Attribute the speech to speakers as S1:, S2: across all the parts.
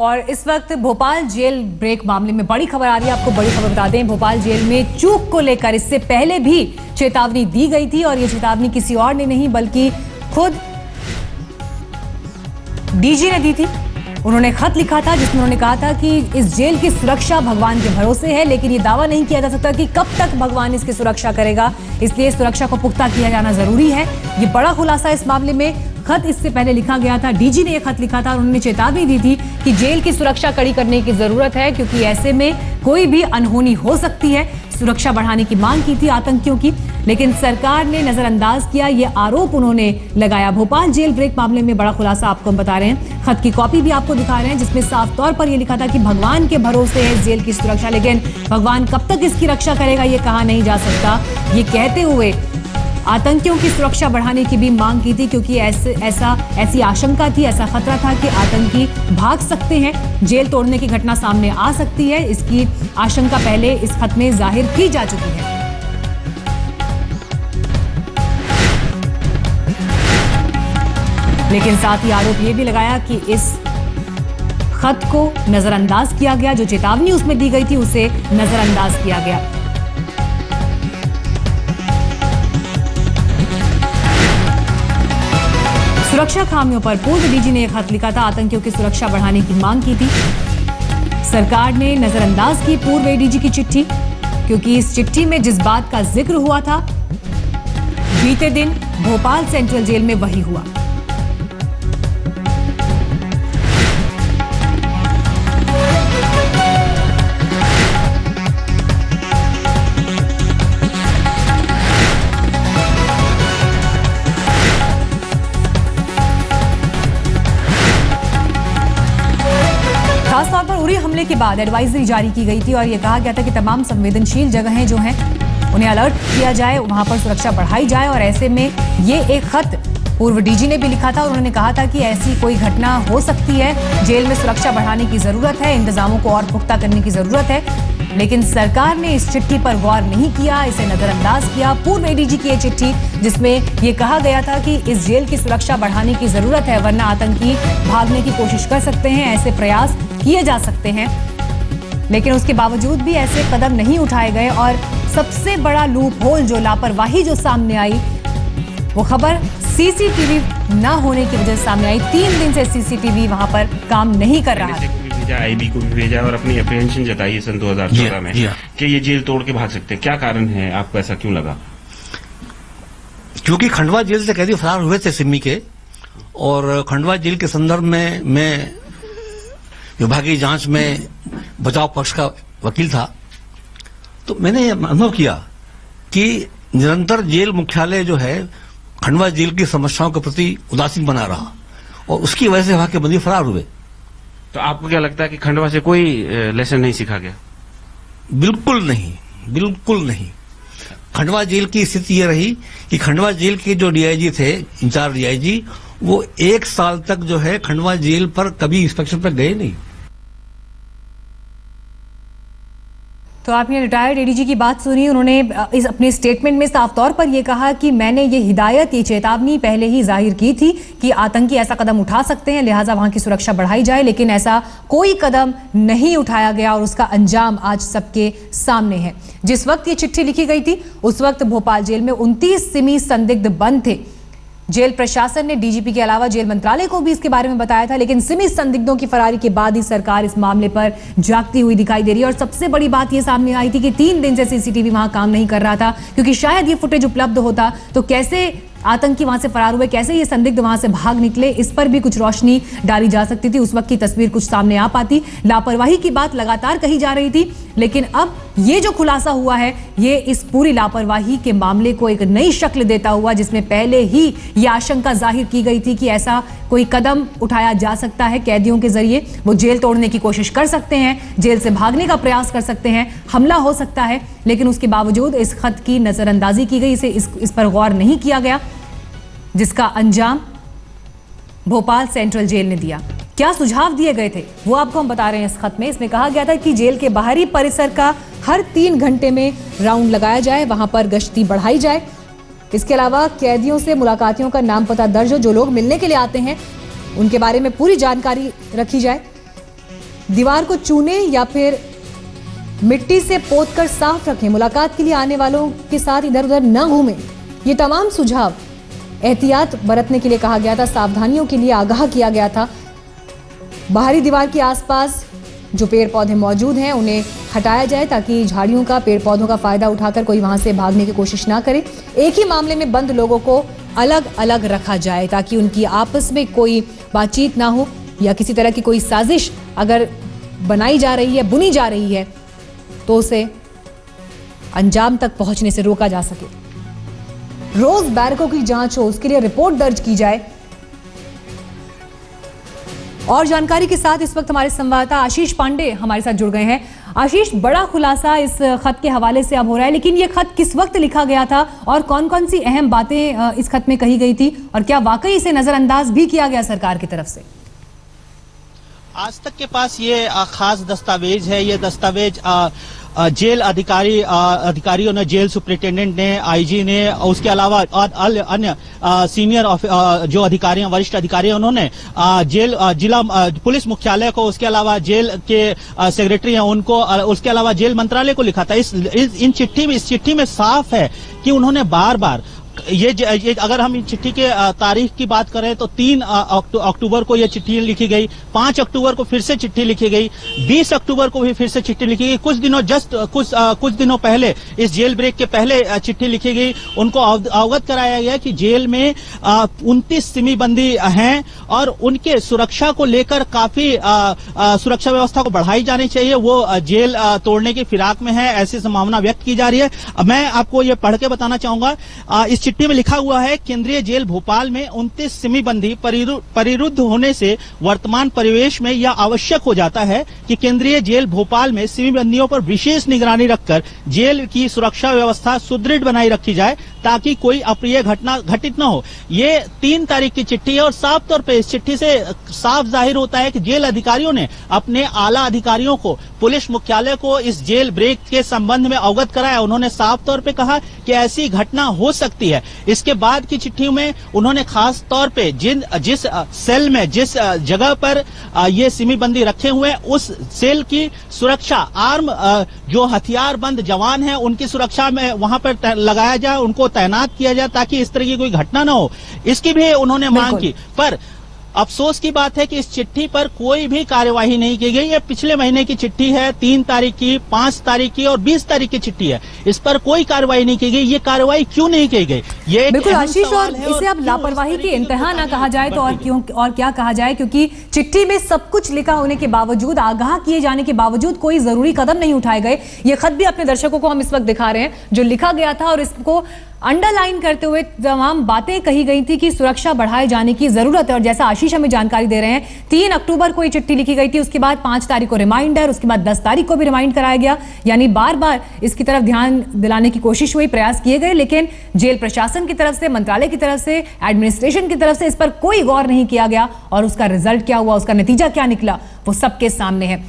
S1: और इस वक्त भोपाल जेल ब्रेक मामले में बड़ी खबर आ रही है। आपको बड़ी खबर बता दें, भोपाल जेल में चूक को लेकर इससे पहले भी चेतावनी दी गई थी और ये चेतावनी किसी और ने नहीं बल्कि खुद डीजी ने दी थी। उन्होंने खत लिखा था जिसमें उन्होंने कहा था कि इस जेल की सुरक्षा भगवान के भरोसे है, लेकिन ये दावा नहीं किया जा सकता कि कब तक भगवान इसकी सुरक्षा करेगा, इसलिए सुरक्षा को पुख्ता किया जाना जरूरी है। ये बड़ा खुलासा इस मामले में। खत इससे पहले लिखा गया था, डीजी ने यह खत लिखा था और उन्होंने चेतावनी दी थी कि जेल की सुरक्षा कड़ी करने की जरूरत है क्योंकि ऐसे में कोई भी अनहोनी हो सकती है। सुरक्षा बढ़ाने की मांग की थी आतंकियों की, लेकिन सरकार ने नजरअंदाज किया। यह आरोप उन्होंने लगाया। भोपाल जेल ब्रेक मामले में बड़ा खुलासा आपको हम बता रहे हैं। खत की कॉपी भी आपको दिखा रहे हैं जिसमें साफ तौर पर यह लिखा था कि भगवान के भरोसे है जेल की सुरक्षा, लेकिन भगवान कब तक इसकी रक्षा करेगा ये कहा नहीं जा सकता। ये कहते हुए आतंकियों की सुरक्षा बढ़ाने की भी मांग की थी क्योंकि ऐसी आशंका थी, ऐसा खतरा था कि आतंकी भाग सकते हैं, जेल तोड़ने की घटना सामने आ सकती है। इसकी आशंका पहले इस खत में जाहिर की जा चुकी है। लेकिन साथ ही आरोप यह भी लगाया कि इस खत को नजरअंदाज किया गया, जो चेतावनी उसमें दी गई थी उसे नजरअंदाज किया गया। सुरक्षा खामियों पर पूर्व डीजी ने एक खत लिखा था, आतंकियों की सुरक्षा बढ़ाने की मांग की थी। सरकार ने नजरअंदाज की पूर्व एडीजी की चिट्ठी क्योंकि इस चिट्ठी में जिस बात का जिक्र हुआ था बीते दिन भोपाल सेंट्रल जेल में वही हुआ। खासतौर पर उरी हमले के बाद एडवाइजरी जारी की गई थी और यह कहा गया था कि तमाम संवेदनशील जगहें जो हैं उन्हें अलर्ट किया जाए, वहां पर सुरक्षा बढ़ाई जाए। और ऐसे में ये एक खत पूर्व डीजी ने भी लिखा था और उन्होंने कहा था कि ऐसी कोई घटना हो सकती है, जेल में सुरक्षा बढ़ाने की जरूरत है, इंतजामों को और पुख्ता करने की जरूरत है। लेकिन सरकार ने इस चिट्ठी पर गौर नहीं किया, इसे नजरअंदाज किया। पूर्व एडीजी की यह चिट्ठी जिसमें यह कहा गया था कि इस जेल की सुरक्षा बढ़ाने की जरूरत है वरना आतंकी भागने की कोशिश कर सकते हैं, ऐसे प्रयास किए जा सकते हैं। लेकिन उसके बावजूद भी ऐसे कदम नहीं उठाए गए और सबसे बड़ा लूप होल, जो लापरवाही जो सामने आई, वो खबर सीसीटीवी न होने की वजह से सामने आई। 3 दिन से सीसीटीवी वहां पर काम नहीं कर रहा है।
S2: आईबी को भी भेजा और अपनी अप्रीहेंशन जताई सन 2014 में कि ये जेल तोड़ के भाग सकते हैं। क्या कारण है, आपको ऐसा क्यों लगा?
S3: क्योंकि खंडवा जेल से कैदी फरार हुए थे सिमी के, और खंडवा जेल के संदर्भ में मैं विभागीय जांच में बचाव पक्ष का वकील था, तो मैंने अनुभव किया कि निरंतर जेल मुख्यालय जो है खंडवा जेल की समस्याओं के प्रति उदासीन बना रहा और उसकी वजह से वहां के बंदी फरार हुए।
S2: तो आपको क्या लगता है कि खंडवा से कोई लेसन नहीं सीखा गया?
S3: बिल्कुल नहीं, बिल्कुल नहीं। खंडवा जेल की स्थिति ये रही कि खंडवा जेल के जो डीआईजी थे, इंचार्ज डीआईजी, वो 1 साल तक जो है खंडवा जेल पर कभी इंस्पेक्शन पर गए नहीं।
S1: तो आपने रिटायर्ड एडीजी की बात सुनी। उन्होंने इस अपने स्टेटमेंट में साफ तौर पर यह कहा कि मैंने ये हिदायत, ये चेतावनी पहले ही जाहिर की थी कि आतंकी ऐसा कदम उठा सकते हैं, लिहाजा वहां की सुरक्षा बढ़ाई जाए, लेकिन ऐसा कोई कदम नहीं उठाया गया और उसका अंजाम आज सबके सामने है। जिस वक्त ये चिट्ठी लिखी गई थी उस वक्त भोपाल जेल में 29 सिमी संदिग्ध बंद थे। जेल प्रशासन ने डीजीपी के अलावा जेल मंत्रालय को भी इसके बारे में बताया था, लेकिन सिमी संदिग्धों की फरारी के बाद ही सरकार इस मामले पर जागती हुई दिखाई दे रही है। और सबसे बड़ी बात यह सामने आई थी कि 3 दिन से सीसीटीवी वहां काम नहीं कर रहा था क्योंकि शायद ये फुटेज उपलब्ध होता तो कैसे आतंकी वहां से फरार हुए, कैसे ये संदिग्ध वहां से भाग निकले, इस पर भी कुछ रोशनी डाली जा सकती थी, उस वक्त की तस्वीर कुछ सामने आ पाती। लापरवाही की बात लगातार कही जा रही थी, लेकिन अब ये जो खुलासा हुआ है ये इस पूरी लापरवाही के मामले को एक नई शक्ल देता हुआ, जिसमें पहले ही ये आशंका जाहिर की गई थी कि ऐसा कोई कदम उठाया जा सकता है, कैदियों के जरिए वो जेल तोड़ने की कोशिश कर सकते हैं, जेल से भागने का प्रयास कर सकते हैं, हमला हो सकता है, लेकिन उसके बावजूद इस खत की नजरअंदाजी की गई, इस पर गौर नहीं किया गया, जिसका अंजाम भोपाल सेंट्रल जेल ने दिया। क्या सुझाव दिए गए थे वो आपको हम बता रहे हैं इस खत में। इसमें कहा गया था कि जेल के बाहरी परिसर का हर 3 घंटे में राउंड लगाया जाए, वहां पर गश्ती बढ़ाई जाए। इसके अलावा कैदियों से मुलाकातियों का नाम पता दर्ज हो, जो लोग मिलने के लिए आते हैं उनके बारे में पूरी जानकारी रखी जाए। दीवार को चूने या फिर मिट्टी से पोत कर साफ रखें, मुलाकात के लिए आने वालों के साथ इधर उधर न घूमें। ये तमाम सुझाव एहतियात बरतने के लिए कहा गया था, सावधानियों के लिए आगाह किया गया था। बाहरी दीवार के आसपास जो पेड़ पौधे मौजूद हैं उन्हें हटाया जाए ताकि झाड़ियों का, पेड़ पौधों का फायदा उठाकर कोई वहां से भागने की कोशिश ना करे। एक ही मामले में बंद लोगों को अलग अलग रखा जाए ताकि उनकी आपस में कोई बातचीत ना हो या किसी तरह की कोई साजिश अगर बनाई जा रही है, बुनी जा रही है, तो उसे अंजाम तक पहुंचने से रोका जा सके। रोज बैरकों की जांच हो, उसके लिए रिपोर्ट दर्ज की जाए। और जानकारी के साथ इस वक्त हमारे संवाददाता आशीष पांडे हमारे साथ जुड़ गए हैं। आशीष, बड़ा खुलासा इस खत के हवाले से अब हो रहा है, लेकिन यह खत किस वक्त लिखा गया था और कौन कौन सी अहम बातें इस खत में कही गई थी और क्या वाकई इसे नजरअंदाज भी किया गया सरकार की तरफ से?
S4: आज तक के पास ये खास दस्तावेज है। ये दस्तावेज जेल अधिकारियों ने, जेल सुपरिटेंडेंट ने, आईजी ने, उसके अलावा अन्य सीनियर जो अधिकारी हैं, वरिष्ठ अधिकारी हैं, उन्होंने जेल जिला पुलिस मुख्यालय को, उसके अलावा जेल के सेक्रेटरी हैं उनको, उसके अलावा जेल मंत्रालय को लिखा था। इस चिट्ठी में साफ है कि उन्होंने बार बार ये अगर हम इन चिट्ठी के तारीख की बात करें तो 3 अक्टूबर को ये चिट्ठी लिखी गई, 5 अक्टूबर को फिर से चिट्ठी लिखी गई, 20 अक्टूबर को भी फिर से चिट्ठी लिखी गई, कुछ दिनों पहले, इस जेल ब्रेक के पहले चिट्ठी लिखी गई। उनको अवगत कराया गया कि जेल में 29 सिमी बंदी हैं और उनके सुरक्षा को लेकर काफी सुरक्षा व्यवस्था को बढ़ाई जानी चाहिए। वो जेल तोड़ने की फिराक में है, ऐसी संभावना व्यक्त की जा रही है। मैं आपको ये पढ़ के बताना चाहूंगा। इस चिट्ठी में लिखा हुआ है, केंद्रीय जेल भोपाल में 29 सिमी बंदी परिरुद्ध होने से वर्तमान परिवेश में यह आवश्यक हो जाता है कि केंद्रीय जेल भोपाल में सिमी बंदियों पर विशेष निगरानी रखकर जेल की सुरक्षा व्यवस्था सुदृढ़ बनाई रखी जाए ताकि कोई अप्रिय घटना घटित न हो। ये 3 तारीख की चिट्ठी है और साफ तौर पर इस चिट्ठी से साफ जाहिर होता है कि जेल अधिकारियों ने अपने आला अधिकारियों को, पुलिस मुख्यालय को इस जेल ब्रेक के संबंध में अवगत कराया। उन्होंने साफ तौर पर कहा कि ऐसी घटना हो सकती है। इसके बाद की चिट्ठियों में उन्होंने खास तौर पे जिस सेल में, जिस जगह पर ये सिमी बंदी रखे हुए हैं, उस सेल की सुरक्षा, जो हथियार बंद जवान हैं उनकी सुरक्षा में वहां पर लगाया जाए, उनको तैनात किया जाए ताकि इस तरह की कोई घटना ना हो। इसकी भी उन्होंने मांग की। पर अफसोस की बात है कि इस चिट्ठी पर कोई भी कार्यवाही नहीं की गई। ये पिछले महीने की चिट्ठी है, 3 तारीख की, 5 तारीख की और 20 तारीख की चिट्ठी है। इस पर कोई कार्यवाही नहीं की गई। ये कार्यवाही क्यों नहीं की गई? ये
S1: बिल्कुल आशीष, और इसे अब लापरवाही की इंतहा ना कहा जाए तो और क्यों और क्या कहा जाए, क्योंकि चिट्ठी में सब कुछ लिखा होने के बावजूद, आगाह किए जाने के बावजूद कोई जरूरी कदम नहीं उठाए गए। ये खत भी अपने दर्शकों को हम इस वक्त दिखा रहे हैं जो लिखा गया था और इसको अंडरलाइन करते हुए तमाम बातें कही गई थी कि सुरक्षा बढ़ाए जाने की जरूरत है। और जैसा आशीष हमें जानकारी दे रहे हैं, 3 अक्टूबर को ये चिट्ठी लिखी गई थी, उसके बाद 5 तारीख को रिमाइंडर, उसके बाद 10 तारीख को भी रिमाइंड कराया गया। यानी बार बार इसकी तरफ ध्यान दिलाने की कोशिश हुई, प्रयास किए गए, लेकिन जेल प्रशासन की तरफ से, मंत्रालय की तरफ से, एडमिनिस्ट्रेशन की तरफ से इस पर कोई गौर नहीं किया गया। और उसका रिजल्ट क्या हुआ, उसका नतीजा क्या निकला, वो सबके सामने है।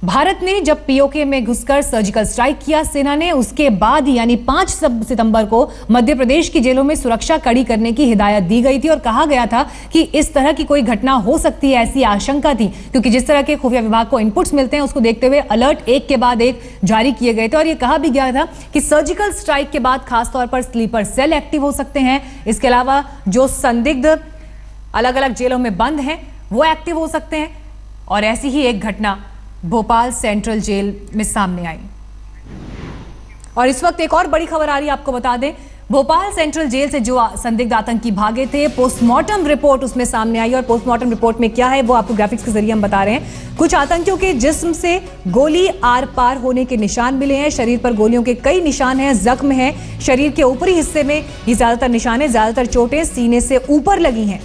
S1: भारत ने जब पीओके में घुसकर सर्जिकल स्ट्राइक किया सेना ने, उसके बाद ही यानी 5 सितंबर को मध्य प्रदेश की जेलों में सुरक्षा कड़ी करने की हिदायत दी गई थी और कहा गया था कि इस तरह की कोई घटना हो सकती है, ऐसी आशंका थी, क्योंकि जिस तरह के खुफिया विभाग को इनपुट्स मिलते हैं उसको देखते हुए अलर्ट एक के बाद एक जारी किए गए थे। और यह कहा भी गया था कि सर्जिकल स्ट्राइक के बाद खासतौर पर स्लीपर सेल एक्टिव हो सकते हैं। इसके अलावा जो संदिग्ध अलग अलग जेलों में बंद हैं वो एक्टिव हो सकते हैं। और ऐसी ही एक घटना भोपाल सेंट्रल जेल में सामने आई। और इस वक्त एक और बड़ी खबर आ रही है, आपको बता दें, भोपाल सेंट्रल जेल से जो संदिग्ध आतंकी भागे थे, पोस्टमार्टम रिपोर्ट उसमें सामने आई। और पोस्टमार्टम रिपोर्ट में क्या है वो आपको ग्राफिक्स के जरिए हम बता रहे हैं। कुछ आतंकियों के जिस्म से गोली आर पार होने के निशान मिले हैं, शरीर पर गोलियों के कई निशान हैं, जख्म है, शरीर के ऊपरी हिस्से में ये ज्यादातर निशान है, ज्यादातर चोटें सीने से ऊपर लगी हैं।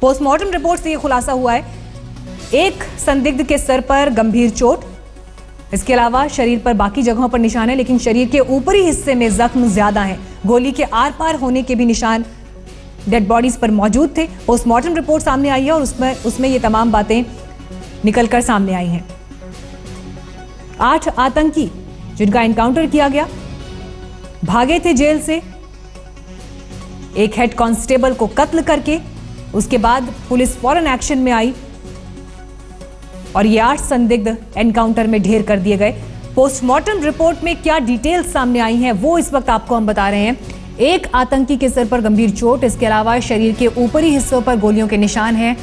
S1: पोस्टमार्टम रिपोर्ट से यह खुलासा हुआ है, एक संदिग्ध के सर पर गंभीर चोट, इसके अलावा शरीर पर बाकी जगहों पर निशान है, लेकिन शरीर के ऊपरी हिस्से में जख्म ज्यादा हैं। गोली के आर पार होने के भी निशान डेड बॉडीज पर मौजूद थे। पोस्टमार्टम रिपोर्ट सामने आई है और उसमें ये तमाम बातें निकलकर सामने आई हैं। 8 आतंकी जिनका एनकाउंटर किया गया भागे थे जेल से, एक हेड कांस्टेबल को कत्ल करके। उसके बाद पुलिस फौरन एक्शन में आई और ये 8 संदिग्ध एनकाउंटर में ढेर कर दिए गए। पोस्टमार्टम रिपोर्ट में क्या डिटेल्स सामने आई हैं वो इस वक्त आपको हम बता रहे हैं। एक आतंकी के सिर पर गंभीर चोट, इसके अलावा शरीर के ऊपरी हिस्सों पर गोलियों के निशान हैं।